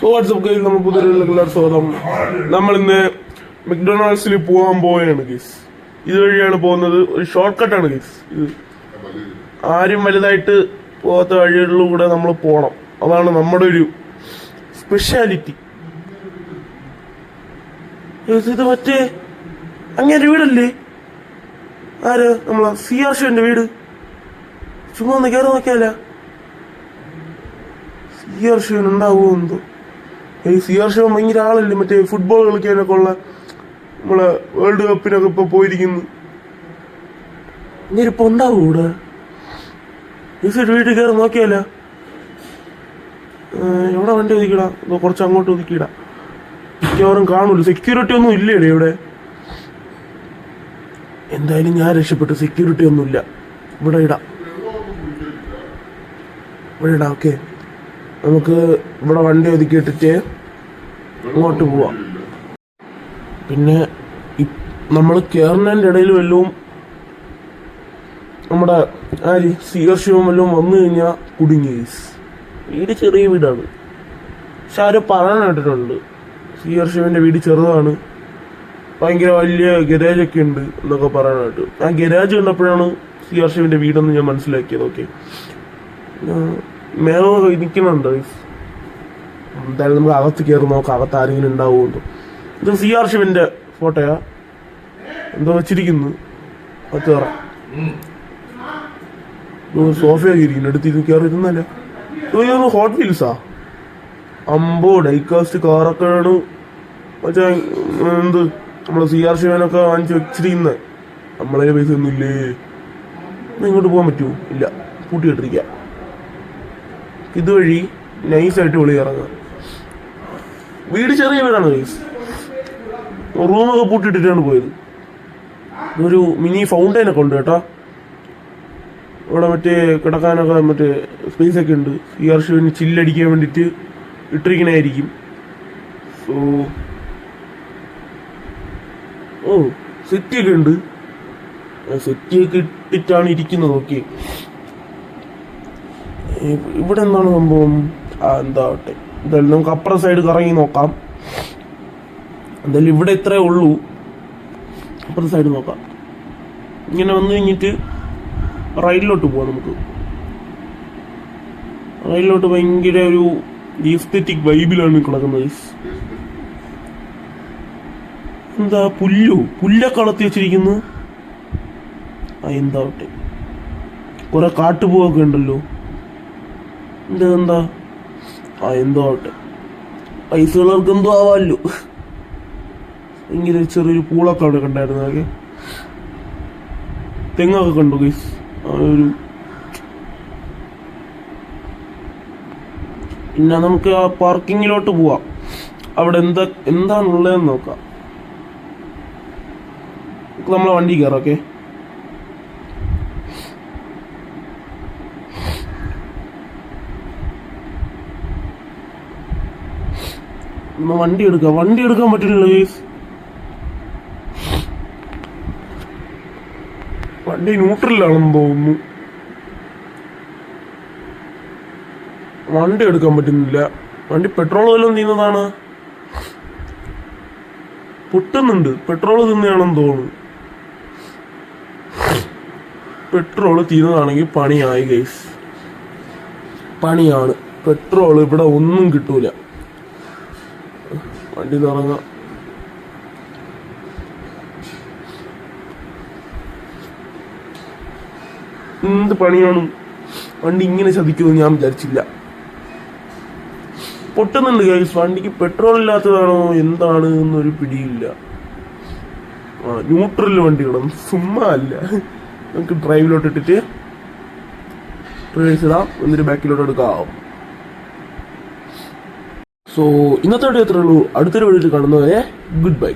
So WhatsApp guys, നമ്മൾ പുതിയ സ്വാഗതം. നമ്മളിന്ന് മെക്ഡൊണാൾഡ്സിൽ പോകാൻ പോവുകയാണ് ഗൈസ്. ഇതുവഴിയാണ് പോകുന്നത്. ഒരു ഷോർട്ട് കട്ടാണ് ഗൈസ്. ഇത് ആരും വലുതായിട്ട് പോകാത്ത വഴികളിലൂടെ നമ്മൾ പോകണം. അതാണ് നമ്മുടെ ഒരു സ്പെഷ്യാലിറ്റി. ഇത് മറ്റേ അങ്ങനെ വീടല്ലേ? ആര്? നമ്മളെ CR ഷോന്റെ വീട്. ചുമ്മാ ഒന്ന് കയറി നോക്കിയാല CR ഷോ ഉണ്ടാവുമോ എന്തോ. ഈ CR ഷോ ഭയങ്കര ആളല്ലേ, മറ്റേ ഫുട്ബോൾ കളിക്കാനൊക്കെ ഉള്ള, നമ്മളെ വേൾഡ് കപ്പിനൊക്കെ ഇപ്പൊ പോയിരിക്കുന്നു. ഇങ്ങനെ ഇപ്പൊ ഉണ്ടാവും ഇവിടെ. വീട്ടിൽ കയറി നോക്കിയാല. എവിടെ വണ്ടി ഒതുക്കിടാം? കുറച്ച് അങ്ങോട്ട് ഒതുക്കിയിടാം. മിക്കവാറും കാണൂല. സെക്യൂരിറ്റി ഒന്നും ഇല്ലേടെ ഇവിടെ. എന്തായാലും ഞാൻ രക്ഷപ്പെട്ടു. സെക്യൂരിറ്റി ഒന്നുമില്ല. ഇവിടെ ഇടാം. ഓക്കെ, നമുക്ക് ഇവിടെ വണ്ടി ഒതുക്കിയിട്ടിട്ട് അങ്ങോട്ട് പോവാം. പിന്നെ നമ്മൾ കയറുന്നതിൻ്റെ ഇടയിൽ വല്ലതും നമ്മുടെ CR ഷോ വല്ലതും വന്നു കഴിഞ്ഞാൽ കുടുങ്ങി. വീട് ചെറിയ വീടാണ്, പക്ഷെ ആരും പറയാൻ കേട്ടിട്ടുണ്ട് CR ഷോവിൻ്റെ വീട് ചെറുതാണ്, ഭയങ്കര വലിയ ഗരാജൊക്കെ ഉണ്ട് എന്നൊക്കെ പറയാനായിട്ട്. ആ ഗരാജ് കണ്ടപ്പോഴാണ് CR ഷോവിൻ്റെ വീടെന്ന് ഞാൻ മനസ്സിലാക്കിയത്. ഓക്കെ, മേള നിൽക്കുന്നുണ്ട്. എന്തായാലും നമുക്ക് അകത്ത് കയറി നോക്കാം, അകത്ത് ആരെങ്കിലും ഉണ്ടാവുമോ. ഇത് CR ഷോവിൻ്റെ ഫോട്ടോയാ എന്തോ വെച്ചിരിക്കുന്നു. അകത്ത് കയറാം. സോഫയൊക്കെ ഇരിക്കുന്നു. എടുത്ത് കയറി ഇരുന്നല്ല. ഹോട്ട് വീൽസാ? അമ്പോ ഡൈകാസ്റ്റ് കാറൊക്കെ ആണ്. മറ്റേ എന്ത് നമ്മള് CR ഷോനൊക്കെ വാങ്ങിച്ച് വെച്ചിരിക്കുന്നത്. നമ്മളെ പൈസ ഒന്നും ഇല്ലേ? ഇങ്ങോട്ട് പോകാൻ പറ്റുമോ? ഇല്ല, പൂട്ടിയിട്ടിരിക്കാം. ഇതുവഴി നൈസായിട്ട് വെളി ഇറങ്ങാം. വീട് ചെറിയ വീടാണ് ഗൈസ്. റൂമൊക്കെ പൂട്ടിയിട്ടിട്ടാണ് പോയത്. ഒരു മിനി ഫൗണ്ടൈനൊക്കെ ഉണ്ട് കേട്ടോ ഇവിടെ. മറ്റേ കിടക്കാനൊക്കെ മറ്റേ സ്പേസ് ഒക്കെ ഉണ്ട്. CR ഷോവിന് ചില്ലടിക്കാൻ വേണ്ടിയിട്ട് ഇട്ടിരിക്കണായിരിക്കും. സോ സെറ്റിയൊക്കെ ഉണ്ട്. സെറ്റിയൊക്കെ ഇട്ടിട്ടാണ് ഇരിക്കുന്നത്. ഓക്കെ, ഇവിടെ എന്താണ് സംഭവം? എന്താവട്ടെ, എന്തായാലും നമുക്ക് അപ്പുറ സൈഡ് കറങ്ങി നോക്കാം. എന്തായാലും ഇവിടെ ഇത്രേ ഉള്ളൂ. അപ്പുറത്തെ സൈഡ് നോക്കാം. ഇങ്ങനെ വന്നു കഴിഞ്ഞിട്ട് റൈഡിലോട്ട് പോവാം. നമുക്ക് റൈഡിലോട്ട് ഭയങ്കര ഒരു എസ്തെറ്റിക് വൈബിലാണ് കിടക്കുന്നത്. എന്താ പുല്ലൊക്കെ വളർത്തി വെച്ചിരിക്കുന്നു. എന്താവട്ടെ, കുറെ കാട്ടുപൂവൊക്കെ ഉണ്ടല്ലോ. എന്താ എന്താവട്ടെ, പൈസകളർക്ക് എന്തോ ആവാമല്ലോ. ഭയങ്കര ചെറിയൊരു പൂളൊക്കെ അവിടെ കണ്ടായിരുന്നു. അതൊക്കെ തെങ്ങൊക്കെ കണ്ടു ഗൈസ്. പിന്നെ നമുക്ക് ആ പാർക്കിങ്ങിലോട്ട് പോവാം. അവിടെ എന്താണുള്ളതെന്ന് നോക്കാം. നമ്മളെ വണ്ടി കയറാം. ഓക്കെ, വണ്ടി എടുക്കാൻ പറ്റില്ല ഗൈസ്. വണ്ടി ന്യൂട്രലാണെന്ന് തോന്നുന്നു. വണ്ടി എടുക്കാൻ പറ്റുന്നില്ല. വണ്ടി പെട്രോൾ വല്ലതും തീർന്നതാണ്. പൊട്ടുന്നുണ്ട്. പെട്രോൾ തിന്നെയാണെന്ന് തോന്നുന്നു. പെട്രോൾ തീർന്നതാണെങ്കിൽ പണിയായി ഗൈസ്. പണിയാണ്. പെട്രോൾ ഇവിടെ ഒന്നും കിട്ടൂല. വണ്ടി തുടങ്ങാം. എന്ത് പണിയാണ്. വണ്ടി ഇങ്ങനെ ചതിക്കുമെന്ന് ഞാൻ വിചാരിച്ചില്ല. പൊട്ടുന്നുണ്ട് ഗൈസ്. വണ്ടിക്ക് പെട്രോൾ ഇല്ലാത്തതാണോ എന്താണ് എന്നൊരു പിടിയില്ല. ന്യൂട്രലിൽ വണ്ടി കിടന്നു. ചുമ്മാ അല്ല. നമുക്ക് ഡ്രൈവിലോട്ട് ഇട്ടിട്ട് റിവേഴ്സ് ഇടാം, എന്നിട്ട് ബാക്കിലോട്ട് എടുക്കാം. സോ ഇന്നത്തെ വീഡിയോ എത്രയുള്ളൂ. അടുത്തൊരു വീഡിയോയിൽ കാണുന്നവരെ ഗുഡ് ബൈ.